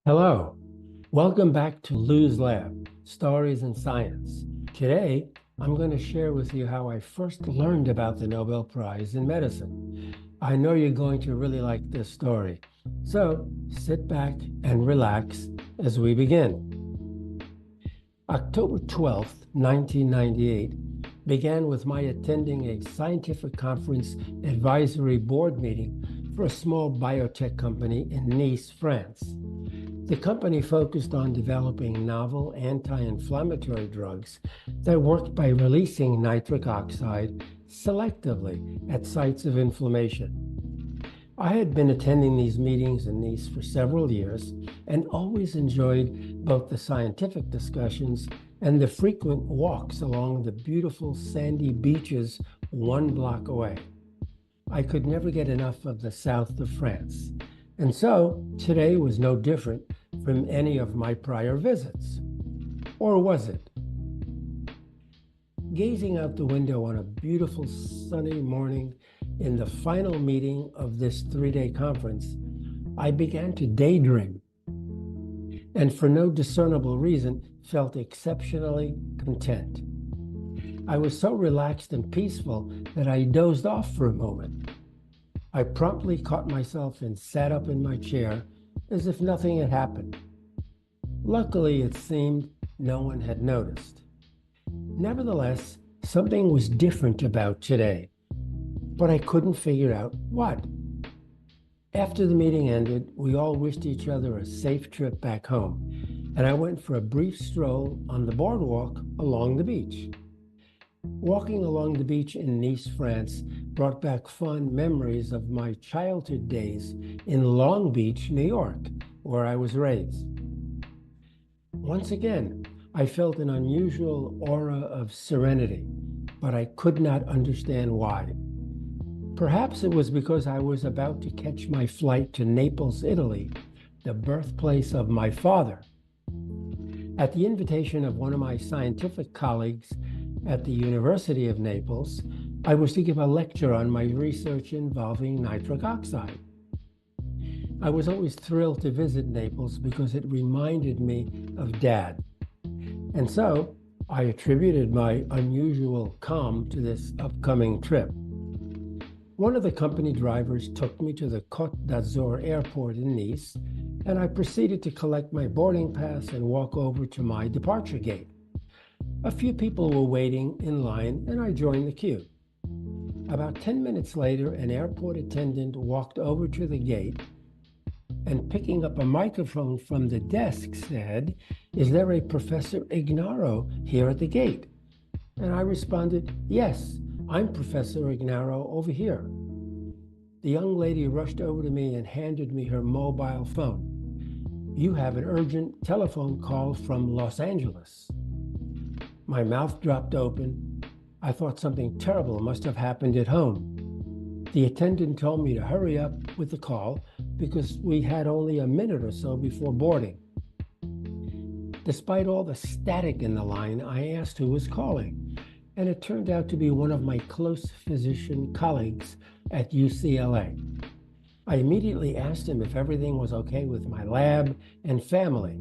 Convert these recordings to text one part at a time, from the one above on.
Hello, welcome back to Lou's Lab, Stories in Science. Today, I'm going to share with you how I first learned about the Nobel Prize in Medicine. I know you're going to really like this story, so sit back and relax as we begin. October 12th, 1998, began with my attending a scientific conference advisory board meeting for a small biotech company in Nice, France. The company focused on developing novel anti-inflammatory drugs that worked by releasing nitric oxide selectively at sites of inflammation. I had been attending these meetings in Nice for several years and always enjoyed both the scientific discussions and the frequent walks along the beautiful sandy beaches 1 block away. I could never get enough of the south of France. And so today was no different from any of my prior visits. Or was it? Gazing out the window on a beautiful sunny morning in the final meeting of this 3-day conference, I began to daydream, and for no discernible reason, felt exceptionally content. I was so relaxed and peaceful that I dozed off for a moment. I promptly caught myself and sat up in my chair as if nothing had happened. Luckily, it seemed no one had noticed. Nevertheless, something was different about today, but I couldn't figure out what. After the meeting ended, we all wished each other a safe trip back home, and I went for a brief stroll on the boardwalk along the beach. Walking along the beach in Nice, France, brought back fond memories of my childhood days in Long Beach, New York, where I was raised. Once again, I felt an unusual aura of serenity, but I could not understand why. Perhaps it was because I was about to catch my flight to Naples, Italy, the birthplace of my father. At the invitation of one of my scientific colleagues at the University of Naples, I was to give a lecture on my research involving nitric oxide. I was always thrilled to visit Naples because it reminded me of Dad. And so I attributed my unusual calm to this upcoming trip. One of the company drivers took me to the Côte d'Azur airport in Nice, and I proceeded to collect my boarding pass and walk over to my departure gate. A few people were waiting in line, and I joined the queue. About 10 minutes later, an airport attendant walked over to the gate and, picking up a microphone from the desk, said, "Is there a Professor Ignaro here at the gate?" And I responded, "Yes, I'm Professor Ignaro over here." The young lady rushed over to me and handed me her mobile phone. "You have an urgent telephone call from Los Angeles." My mouth dropped open. I thought something terrible must have happened at home. The attendant told me to hurry up with the call because we had only a minute or so before boarding. Despite all the static in the line, I asked who was calling, and it turned out to be one of my close physician colleagues at UCLA. I immediately asked him if everything was okay with my lab and family.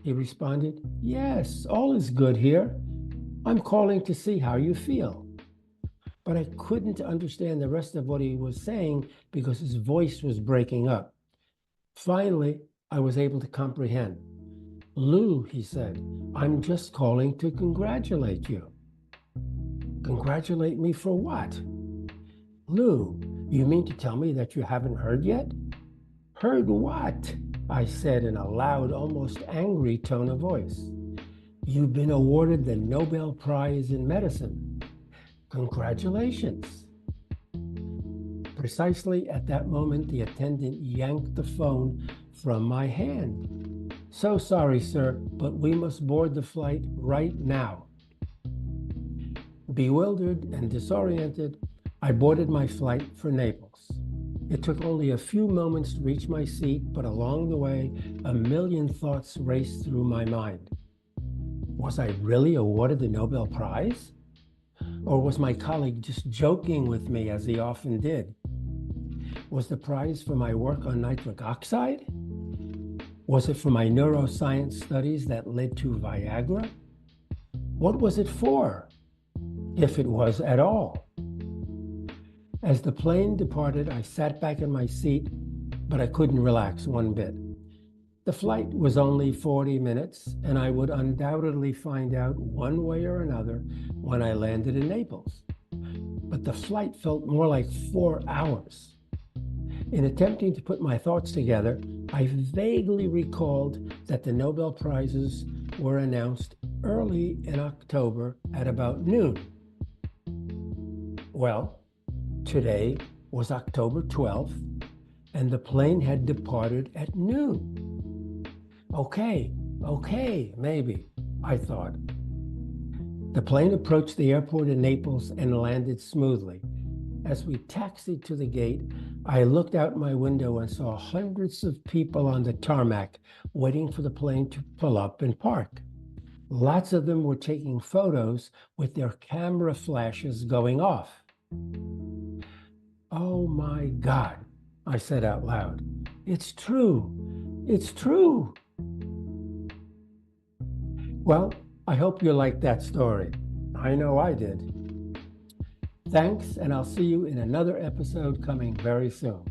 He responded, "Yes, all is good here. I'm calling to see how you feel." But I couldn't understand the rest of what he was saying because his voice was breaking up. Finally, I was able to comprehend. "Lou," he said, "I'm just calling to congratulate you." "Congratulate me for what?" "Lou, you mean to tell me that you haven't heard yet?" "Heard what?" I said in a loud, almost angry tone of voice. "You've been awarded the Nobel Prize in Medicine. Congratulations." Precisely at that moment, the attendant yanked the phone from my hand. "So sorry, sir, but we must board the flight right now." Bewildered and disoriented, I boarded my flight for Naples. It took only a few moments to reach my seat, but along the way, a million thoughts raced through my mind. Was I really awarded the Nobel Prize? Or was my colleague just joking with me as he often did? Was the prize for my work on nitric oxide? Was it for my neuroscience studies that led to Viagra? What was it for, if it was at all? As the plane departed, I sat back in my seat, but I couldn't relax one bit. The flight was only 40 minutes, and I would undoubtedly find out one way or another when I landed in Naples. But the flight felt more like 4 hours. In attempting to put my thoughts together, I vaguely recalled that the Nobel Prizes were announced early in October at about noon. Well, today was October 12th, and the plane had departed at noon. Okay, maybe, I thought. The plane approached the airport in Naples and landed smoothly. As we taxied to the gate, I looked out my window and saw hundreds of people on the tarmac waiting for the plane to pull up and park. Lots of them were taking photos with their camera flashes going off. Oh my God, I said out loud. It's true. It's true. Well, I hope you liked that story. I know I did. Thanks, and I'll see you in another episode coming very soon.